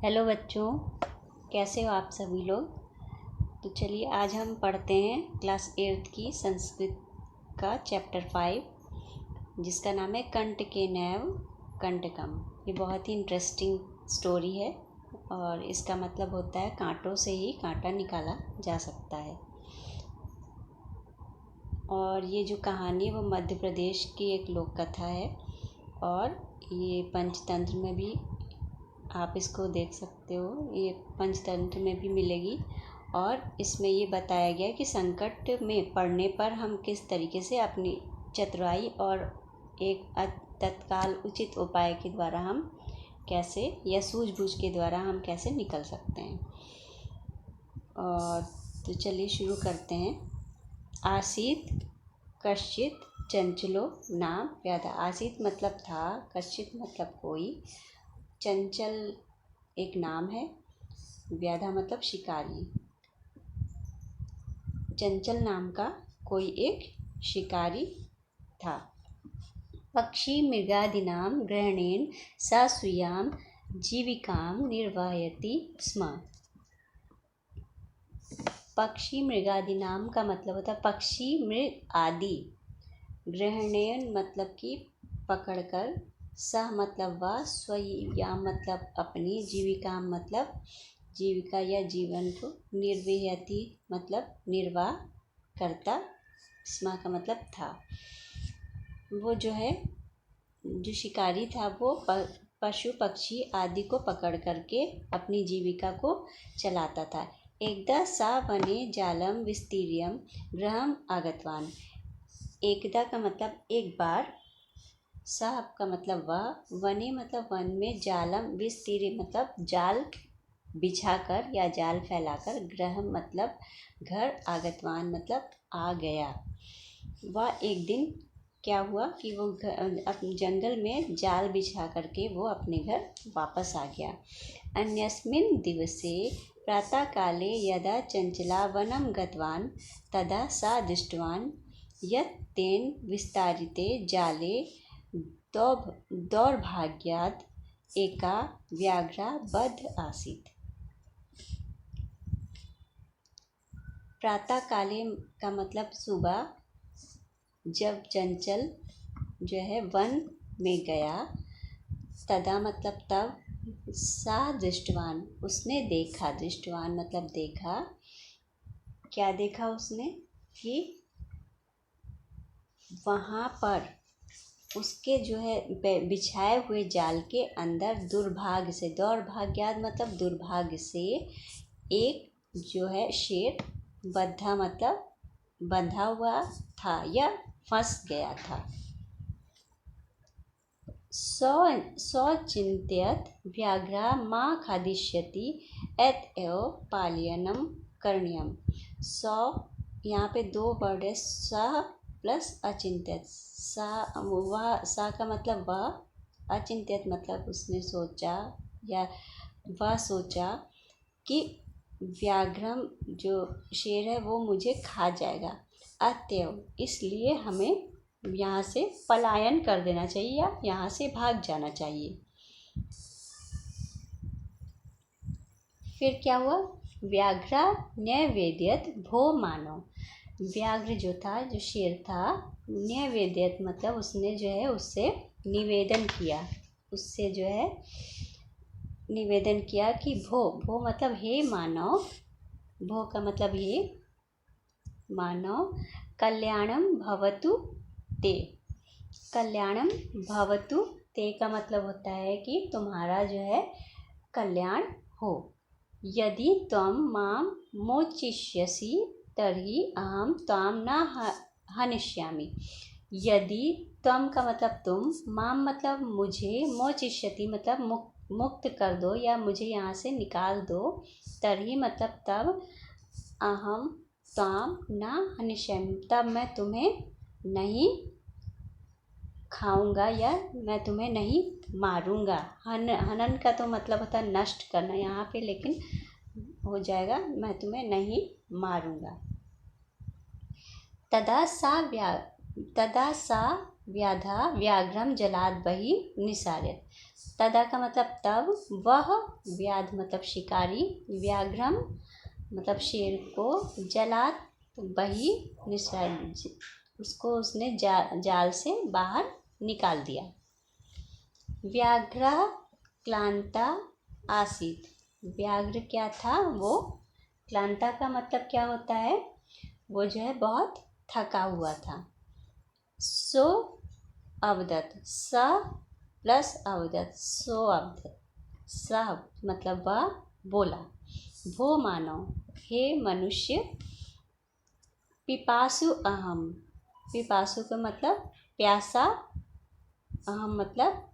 Hello बच्चों, कैसे हो आप सभी लोग। तो चलिए आज हम पढ़ते हैं क्लास 8th की संस्कृत का चैप्टर 5 जिसका नाम है कंट के नैव कंटकम। ये बहुत ही इंटरेस्टिंग स्टोरी है और इसका मतलब होता है कांटों से ही कांटा निकाला जा सकता है। और ये जो कहानी है वो मध्य प्रदेश की एक लोक कथा है और ये पंचतंत्र में भी आप इसको देख सकते हो। ये पंचतंत्र में भी मिलेगी और इसमें ये बताया गया है कि संकट में पड़ने पर हम किस तरीके से अपनी चतुराई और एक तत्काल उचित उपाय के द्वारा हम कैसे या सूझबूझ के द्वारा हम कैसे निकल सकते हैं। और तो चलिए शुरू करते हैं। आसीत कश्चित चंचलो नाम व्याधा। आसीत मतलब था, कश्चित मतलब कोई, चंचल एक नाम है, व्याधा मतलब शिकारी। चंचल नाम का कोई एक शिकारी था। पक्षी मृगादीनां ग्रहणेन सा स्वीयां जीविकां निर्वाहयति स्म। पक्षी मृगादीनां का मतलब होता है पक्षी मृग आदि, ग्रहणेन मतलब कि पकड़कर, सह मतलब वह, स्वयं मतलब अपनी, जीविका मतलब जीविका या जीवन को, निर्वहयति मतलब निर्वाह करता, स्म का मतलब था। वो जो है जो शिकारी था वो पशु पक्षी आदि को पकड़ करके अपनी जीविका को चलाता था। एकदा सा वने जालम विस्तीर्यम गृहम आगतवान। एकदा का मतलब एक बार, सह का मतलब वह, वने मतलब वन में, जालम विस्तीर्य मतलब जाल बिछाकर या जाल फैलाकर, गृह मतलब घर, आगतवान मतलब आ गया। वह एक दिन क्या हुआ कि वो अपने जंगल में जाल बिछा करके वो अपने घर वापस आ गया। अन्यस्मिन् दिवसे प्रातःकाले यदा चंचला वनं गतवान् तदा सा दृष्टवान् यत् तेन विस्तारिते जाले दौर्भाग्यात् एका व्याघ्रा बद्ध आसीत्। प्रातःकाले का मतलब सुबह, जब चंचल जो है वन में गया, तदा मतलब तब, सा दृष्टवान उसने देखा, दृष्टवान मतलब देखा, क्या देखा उसने कि वहाँ पर उसके जो है बिछाए हुए जाल के अंदर दुर्भाग्य से, दौर्भाग्यात मतलब दुर्भाग्य से, एक जो है शेर, बद्धा मतलब बंधा हुआ था या फंस गया था। चिंत्यत व्याघ्रा माँ खादिष्यति एतएव पालयनम करणीयम। यहाँ पे दो वर्ड है, स प्लस अचिंत्यत। सा का मतलब वह, अचिंत्यत मतलब उसने सोचा या वह सोचा कि व्याघ्रम जो शेर है वो मुझे खा जाएगा, अतएव इसलिए हमें यहाँ से पलायन कर देना चाहिए या यहाँ से भाग जाना चाहिए। फिर क्या हुआ, व्याघ्रा न्यवेद्यत भो मानव। व्याघ्र जो था, जो शेर था, न्यवेद्यत मतलब उसने जो है उससे निवेदन किया, उससे जो है निवेदन किया कि भो मतलब हे मानव, भो का मतलब हे मानव, कल्याणम भवतु ते। कल्याणम भवतु ते का मतलब होता है कि तुम्हारा जो है कल्याण हो। यदि त्वं मां मोचिष्यसि तर्हि अहं त्वां न हनिष्यामि। यदि त्वं का मतलब तुम, मां मतलब मुझे, मोचिष्यति मतलब मुक्त कर दो या मुझे यहाँ से निकाल दो, तर्हि मतलब तब, अहं त्वां न हनिष्यामि तब मैं तुम्हें नहीं खाऊंगा या मैं तुम्हें नहीं मारूंगा। हनन का तो मतलब होता है नष्ट करना यहाँ पे, लेकिन हो जाएगा मैं तुम्हें नहीं मारूंगा। तदा सा व्याधा व्याघ्रम जलाद बही निसार्यत। तदा का मतलब तब, वह, व्याध मतलब शिकारी, व्याघ्रम मतलब शेर को, जलाद बही निसार्य उसको उसने जाल से बाहर निकाल दिया। व्याघ्र क्लांता आसीत। व्याघ्र क्या था वो, क्लांता का मतलब क्या होता है, वो जो है बहुत थका हुआ था। सो अवदत, स प्लस अवदत, सो अवदत, स मतलब वह बोला। वो मानव, हे मनुष्य, पिपासु अहम। पिपासु का मतलब प्यासा, अहम मतलब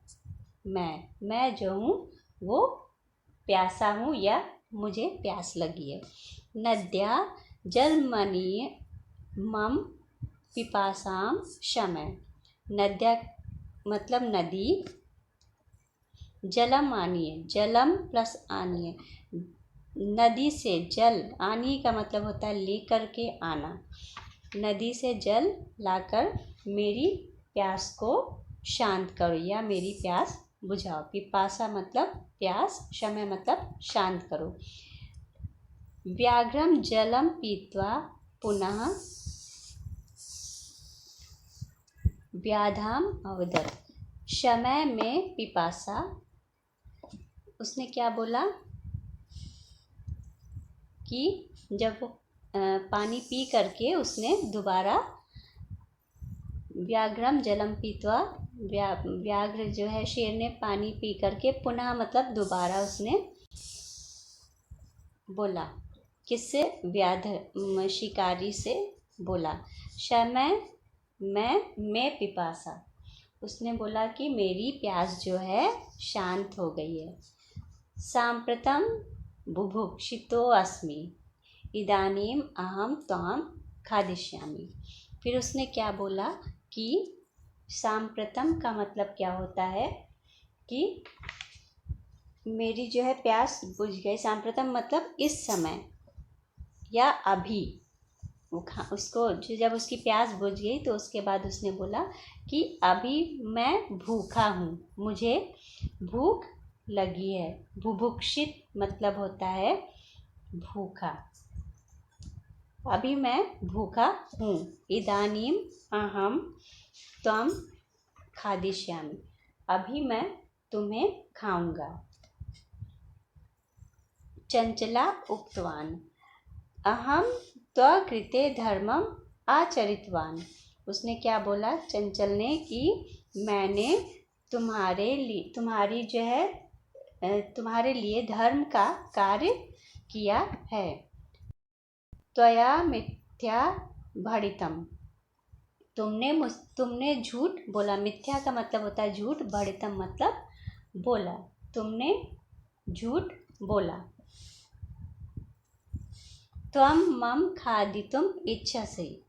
मैं जो हूँ वो प्यासा हूँ या मुझे प्यास लगी है। नद्या जलमनीय मम पिपासाम शमय। नद्या मतलब नदी, जलम आनीय, जलम प्लस आनीय, नदी से जल, आनी का मतलब होता है लेकर के आना। नदी से जल लाकर मेरी प्यास को शांत करो या मेरी प्यास बुझाओ। पिपासा मतलब प्यास, शमय मतलब शांत करो। व्याघ्रम जलम पीत्वा पुनः व्याधाम अवदत। शमय में पिपासा, उसने क्या बोला कि जब वो पानी पी करके उसने दोबारा, व्याघ्रम जलम पीत्वा, व्याघ्र जो है शेर ने पानी पी करके पुनः मतलब दोबारा उसने बोला, किससे, व्याध शिकारी से बोला। शमय मैं पिपासा, उसने बोला कि मेरी प्यास जो है शांत हो गई है। सांप्रतम बुभुक्षितो अस्मि इदानीम अहम त्वाम खादिष्यामि। फिर उसने क्या बोला कि सांप्रतम का मतलब क्या होता है कि मेरी जो है प्यास बुझ गई। सांप्रतम मतलब इस समय या अभी। उसको जब उसकी प्यास बुझ गई तो उसके बाद उसने बोला कि अभी मैं भूखा हूँ, मुझे भूख लगी है। बुभुक्षित मतलब होता है भूखा, अभी मैं भूखा हूँ। इदानीम अहम त्वम खादिष्यामि, अभी मैं तुम्हें खाऊंगा। चंचला उक्तवान अहम त्वकृते धर्मम आचरितवान। उसने क्या बोला चंचल ने कि मैंने तुम्हारी जो है तुम्हारे लिए धर्म का कार्य किया है। त्वया मिथ्या भणितम, तुमने झूठ बोला। मिथ्या का मतलब होता है झूठ, भणितम मतलब बोला, तुमने झूठ बोला। त्वं मम खादितुम इच्छसि,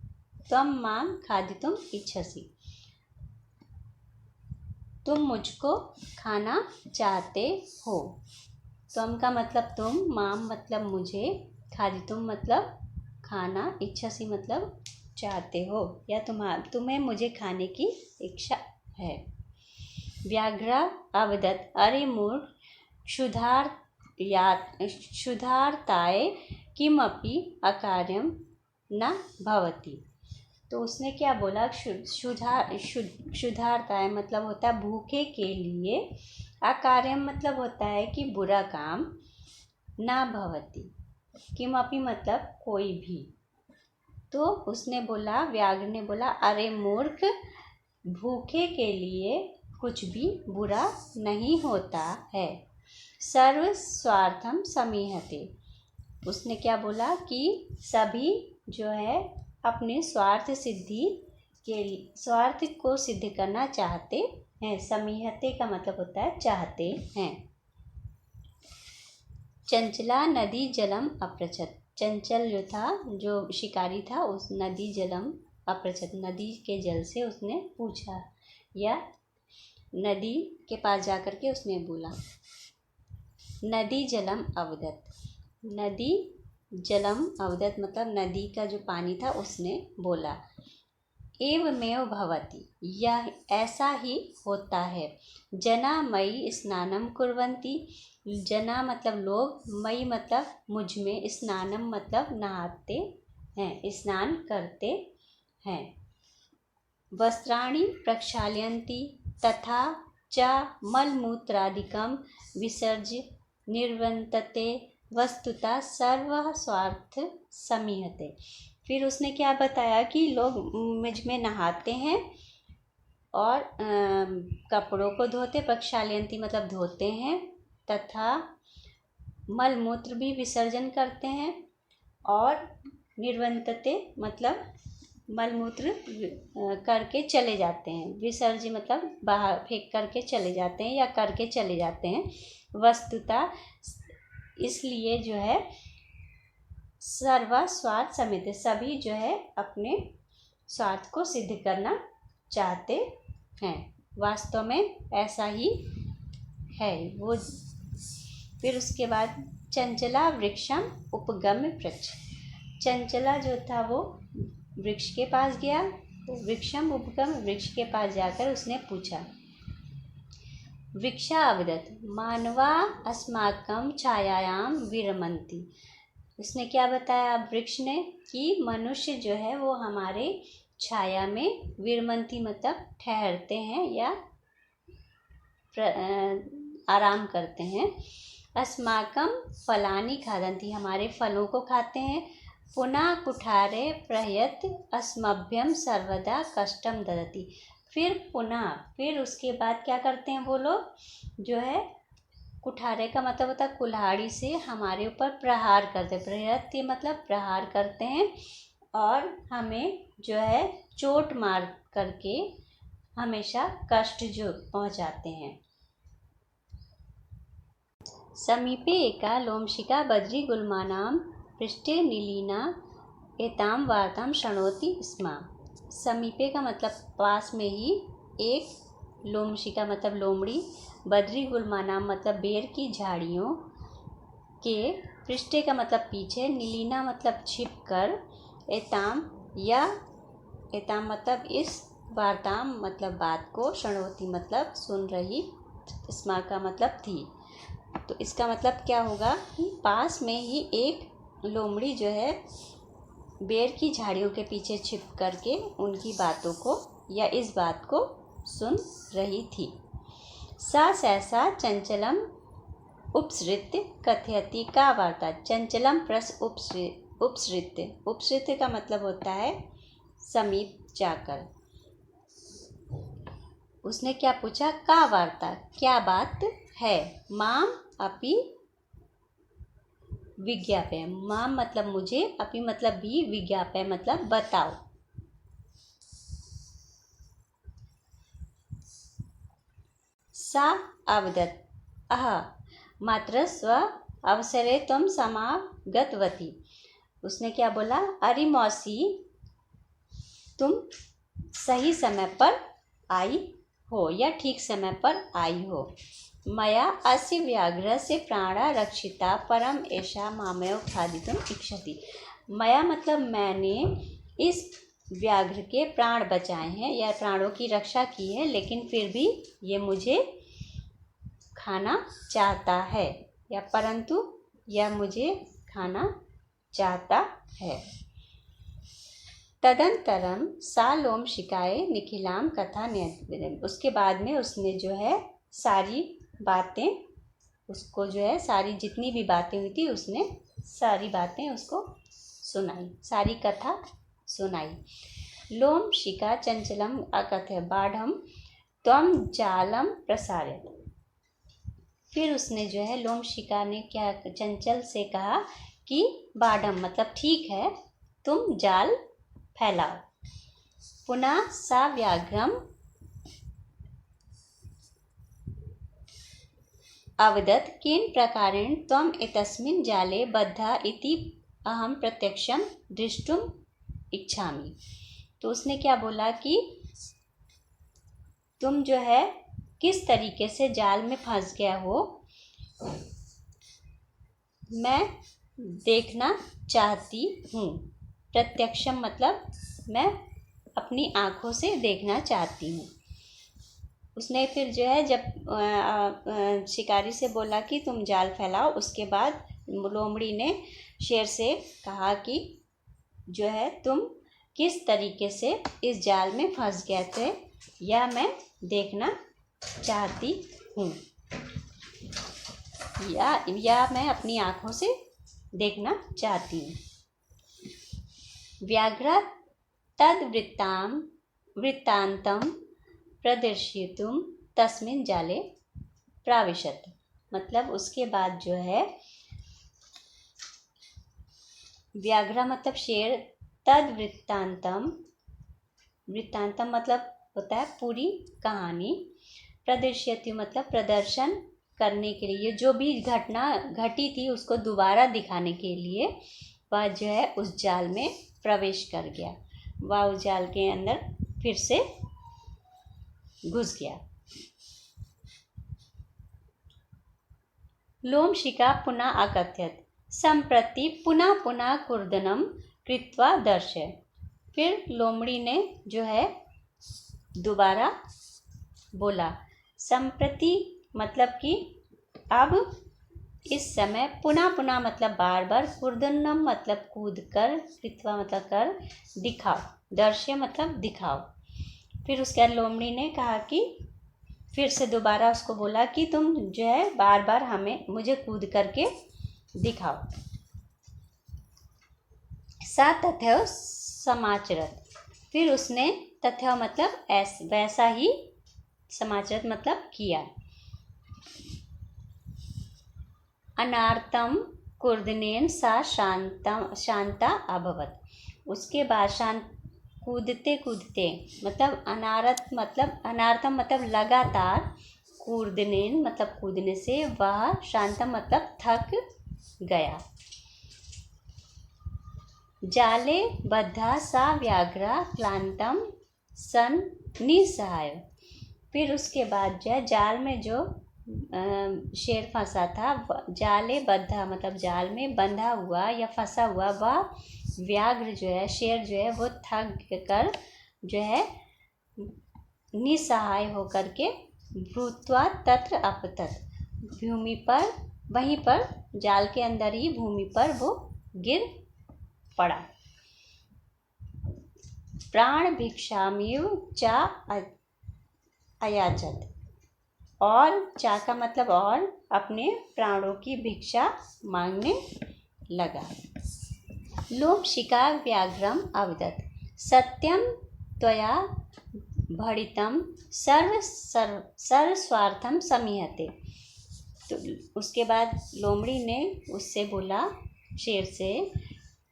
त्वं मां खादितुम इच्छसि, तुम मुझको खाना चाहते हो। त्वं का मतलब तुम, माम मतलब मुझे, खादितुम मतलब खाना, इच्छसि मतलब चाहते हो या तुम्हें मुझे खाने की इच्छा है। व्याघ्र अवदत अरे मूर्ख, क्षुधार्ताय किमपि अकार्यम न भवति। तो उसने क्या बोला, क्षुधार्ताय मतलब होता है भूखे के लिए, अकार्यम मतलब होता है कि बुरा काम, न भवति किमपि मतलब कोई भी। तो उसने बोला, व्याघ्र ने बोला, अरे मूर्ख, भूखे के लिए कुछ भी बुरा नहीं होता है। सर्व स्वार्थम समीहते। उसने क्या बोला कि सभी जो है अपने स्वार्थ को सिद्ध करना चाहते हैं। समीहते का मतलब होता है चाहते हैं। चंचला नदी जलम अपृच्छत। चंचल जो था, जो शिकारी था, उस नदी जलम अपृच्छत, नदी के जल से उसने पूछा या नदी के पास जाकर के उसने बोला। नदी जलम अवदत, नदी जलम अवदत मतलब नदी का जो पानी था उसने बोला। एवमेव भवति, यह ऐसा ही होता है। जना मयि स्नानं कुर्वन्ति, जना मतलब लोग, मयि मतलब मुझ में, स्नानम मतलब नहाते हैं, स्नान करते हैं। वस्त्राणि प्रक्षाल्यन्ति तथा च मलमूत्रादिकं विसर्ज्य निर्वर्तन्ते वस्तुतः सर्वः स्वार्थ समीहते। फिर उसने क्या बताया कि लोग मुझ में नहाते हैं और कपड़ों को धोते, प्रक्षाल्यन्ति मतलब धोते हैं, तथा मलमूत्र भी विसर्जन करते हैं, और निर्वर्तन्ते मतलब मलमूत्र करके चले जाते हैं, विसर्ज मतलब बाहर फेंक करके चले जाते हैं या करके चले जाते हैं। वस्तुतः इसलिए जो है सर्व स्वार्थ समित, सभी जो है अपने स्वार्थ को सिद्ध करना चाहते हैं। वास्तव में ऐसा ही है वो। फिर उसके बाद चंचला वृक्षम उपगम्य वृक्ष, चंचला जो था वो वृक्ष के पास गया, तो वृक्षम उपगम वृक्ष के पास जाकर उसने पूछा। वृक्षा अवदत् मानवा अस्माकं छायायां विरमन्ति, उसने क्या बताया वृक्ष ने कि मनुष्य जो है वो हमारे छाया में विरमन्ति मतलब ठहरते हैं या आराम करते हैं। अस्माकं फलानि खादन्ति, हमारे फलों को खाते हैं। पुनः कुठारे प्रयत अस्मभ्यम सर्वदा कष्टम ददति, फिर उसके बाद क्या करते हैं वो लोग जो है, कुठारे का मतलब होता है कुल्हाड़ी से हमारे ऊपर प्रहार करते, प्रयत्य मतलब प्रहार करते हैं, और हमें जो है चोट मार करके हमेशा कष्ट जो पहुंचाते हैं। समीपे एका लोमशिका बद्री गुल्मानां पृष्ठे नीलिना एतां वार्तां शृणोति स्म। समीपे का मतलब पास में ही, एक लोमशिका मतलब लोमड़ी, बद्री गुल्माना मतलब बेर की झाड़ियों के, पृष्ठे का मतलब पीछे, नीलिना मतलब छिप कर, एताम या एताम मतलब इस, वार्ताम मतलब बात को, शृणोति मतलब सुन रही, स्मा का मतलब थी। तो इसका मतलब क्या होगा कि पास में ही एक लोमड़ी जो है बेर की झाड़ियों के पीछे छिप करके उनकी बातों को या इस बात को सुन रही थी। सा सहसा चंचलम उपसृत्य कथयति का वार्ता, चंचलम प्लस उपसृत्य, उपसृत्य का मतलब होता है समीप जाकर। उसने क्या पूछा, का वार्ता क्या बात है, माम अपि विज्ञापय, माम मतलब मुझे, अपि मतलब भी, विज्ञापय मतलब बताओ। सा अवदत् अह मात्र स्व अवसरे तुम समागतवती, उसने क्या बोला, अरे मौसी तुम सही समय पर आई हो या ठीक समय पर आई हो। मया अस्य व्याघ्रस्य प्राणा रक्षिता परम एषा मामेव खादितुम इच्छति, मया मतलब मैंने इस व्याघ्र के प्राण बचाए हैं या प्राणों की रक्षा की है, लेकिन फिर भी ये मुझे खाना चाहता है, या परंतु यह मुझे खाना चाहता है। तदंतरम सा लोमशिकाए निखिलाम कथा न्यवेदन, उसके बाद में उसने जो है सारी बातें, उसको जो है सारी जितनी भी बातें हुई थी उसने सारी बातें उसको सुनाई, सारी कथा सुनाई। लोमशिका चंचलम अकथय बाढ़म त्वम जालम प्रसारयत, फिर उसने जो है लोमशिका ने क्या चंचल से कहा कि बाढ़म मतलब ठीक है, तुम जाल फैलाओ। पुनः सा व्याघ्रम अवदत् किन प्रकारेण त्वम एतस्मिन् जाले बद्धा इति अहम प्रत्यक्षम दृष्टुम इच्छामि, तो उसने क्या बोला कि तुम जो है किस तरीके से जाल में फंस गया हो, मैं देखना चाहती हूँ। प्रत्यक्षम मतलब मैं अपनी आँखों से देखना चाहती हूँ। उसने फिर जो है जब शिकारी से बोला कि तुम जाल फैलाओ, उसके बाद लोमड़ी ने शेर से कहा कि जो है तुम किस तरीके से इस जाल में फंस गए थे, यह मैं देखना चाहती हूँ, या मैं अपनी आँखों से देखना चाहती हूँ। व्याघ्र तद वृत्तान्तं प्रदर्शयितुं तस्मिन् जाले प्राविशत। मतलब उसके बाद जो है व्याघ्र मतलब शेर, तद वृत्तांतम मतलब होता है पूरी कहानी, प्रदर्शयति मतलब प्रदर्शन करने के लिए, जो भी घटना घटी थी उसको दोबारा दिखाने के लिए वह जो है उस जाल में प्रवेश कर गया, वह उस जाल के अंदर फिर से घुस गया। लोमशिका पुनः अकथयत् सम्प्रति पुनः पुनः कूर्दनं कृत्वा दर्शय। फिर लोमड़ी ने जो है दोबारा बोला, संप्रति मतलब कि अब इस समय, पुनः पुनः मतलब बार बार, कूर्दनम मतलब कूद कर, कृत्वा मतलब कर, दिखाओ, दर्शय मतलब दिखाओ। फिर उसके बाद लोमड़ी ने कहा कि फिर से दोबारा उसको बोला कि तुम जो है बार बार मुझे कूद करके दिखाओ। सा तथैव समाचरत। फिर उसने तथैव मतलब वैसा ही, समाचरत मतलब किया। अनार्तम कूर्दनेन सा शांता अभवत। उसके बाद कूदते कूदते मतलब अनार्थम मतलब लगातार, कूर्दनेन मतलब कूदने से, वह शांतम मतलब थक गया। जाले बद्धा सा व्याघ्र क्लांतम सन निसहाय। फिर उसके बाद जो है जाल में जो शेर फंसा था, जाले बद्धा मतलब जाल में बंधा हुआ या फंसा हुआ वह व्याघ्र जो है, शेर जो है वो थक कर जो है निसहाय होकर के भूत्वा तत्र अपतत, भूमि पर, वहीं पर जाल के अंदर ही भूमि पर वो गिर पड़ा। प्राण भिक्षामिव चा अयाचत। और चा का मतलब और, अपने प्राणों की भिक्षा मांगने लगा। लोमशिका व्याघ्रम अवदत् सत्यम त्वया भणितं सर्वस्वार्थम समीहते। तो उसके बाद लोमड़ी ने उससे बोला, शेर से,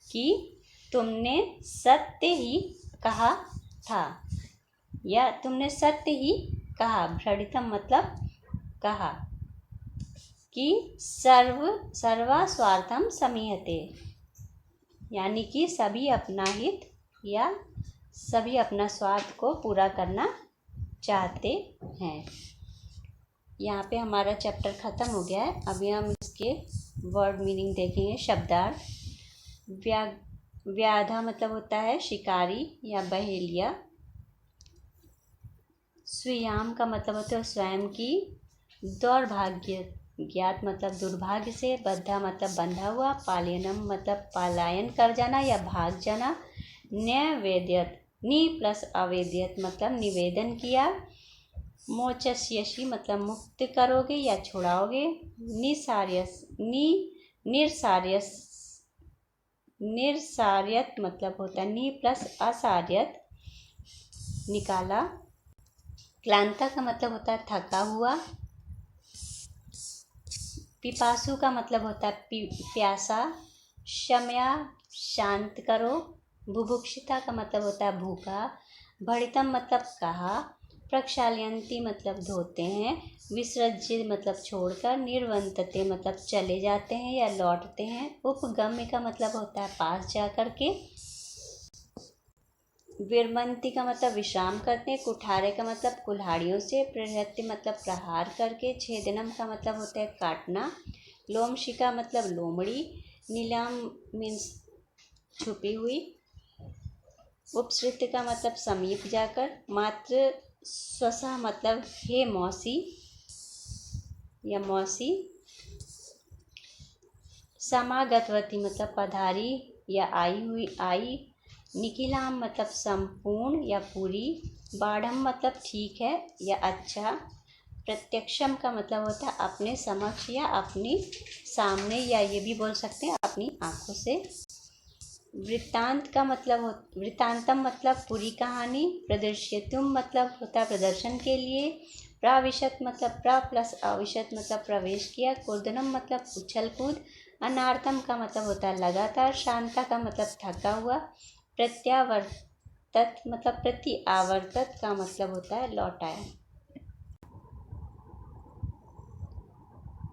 कि तुमने सत्य ही कहा था, या तुमने सत्य ही कहा, भ्रडितम मतलब कहा, कि सर्वा स्वार्थम समीहते, यानी कि सभी अपना हित या सभी अपना स्वार्थ को पूरा करना चाहते हैं। यहाँ पे हमारा चैप्टर ख़त्म हो गया है। अभी हम इसके वर्ड मीनिंग देखेंगे, शब्दार्थ। व्याधा मतलब होता है शिकारी या बहेलिया। स्वीयाम का मतलब होता है स्वयं की। दौर्भाग्य ज्ञात मतलब दुर्भाग्य से। बद्धा मतलब बंधा हुआ। पालयनम मतलब पलायन कर जाना या भाग जाना। न्यवेद्यत नि प्लस अवेद्यत मतलब निवेदन किया। मोचस्यसि मतलब मुक्त करोगे या छुड़ाओगे। निर्सार्यत मतलब होता है नि प्लस असार्यत निकाला। क्लांता का मतलब होता है थका हुआ। पिपासु का मतलब होता है प्यासा। शम्या शांत करो। बुभुक्षिता का मतलब होता है भूखा। भणितम मतलब कहा। प्रक्षालयन्ति मतलब धोते हैं। विसृज्य मतलब छोड़कर। निर्वंतते मतलब चले जाते हैं या लौटते हैं। उपगम्य का मतलब होता है पास जा कर के। विरमंती का मतलब विश्राम करते हैं। कुठारे का मतलब कुल्हाड़ियों से। प्रहृत्य मतलब प्रहार करके। छेदनम का मतलब होता है काटना। लोमशिका मतलब लोमड़ी। नीलम मीन्स छुपी हुई। उपसृत का मतलब समीप जाकर। मातृ स्वसा मतलब हे मौसी या मौसी। समागतवती मतलब पधारी या आई हुई, आई। निखिलाम मतलब संपूर्ण या पूरी। बाढ़म मतलब ठीक है या अच्छा। प्रत्यक्षम का मतलब होता है अपने समक्ष या अपने सामने, या ये भी बोल सकते हैं अपनी आंखों से। वृत्तांत का मतलब वृत्तांतम मतलब पूरी कहानी। प्रदर्श्यतुम मतलब होता है प्रदर्शन के लिए। प्राविशत मतलब प्र प्लस अविशत मतलब प्रवेश किया। कूर्दनम मतलब उछल कूद। अनार्तम का मतलब होता है लगातार। शांता का मतलब थका हुआ। प्रत्यावर्तत मतलब प्रति आवर्तत का मतलब होता है लौटाया।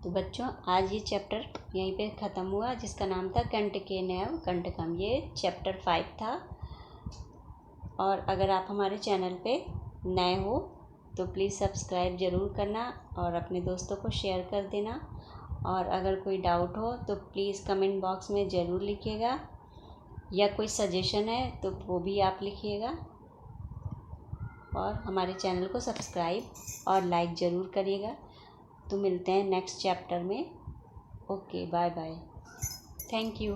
तो बच्चों आज ये चैप्टर यहीं पे ख़त्म हुआ, जिसका नाम था कंटकेनैव कंटकम। ये चैप्टर 5 था। और अगर आप हमारे चैनल पे नए हो तो प्लीज़ सब्सक्राइब ज़रूर करना और अपने दोस्तों को शेयर कर देना। और अगर कोई डाउट हो तो प्लीज़ कमेंट बॉक्स में ज़रूर लिखिएगा, या कोई सजेशन है तो वो भी आप लिखिएगा। और हमारे चैनल को सब्सक्राइब और लाइक ज़रूर करिएगा। तो मिलते हैं नेक्स्ट चैप्टर में। Okay, bye bye, thank you.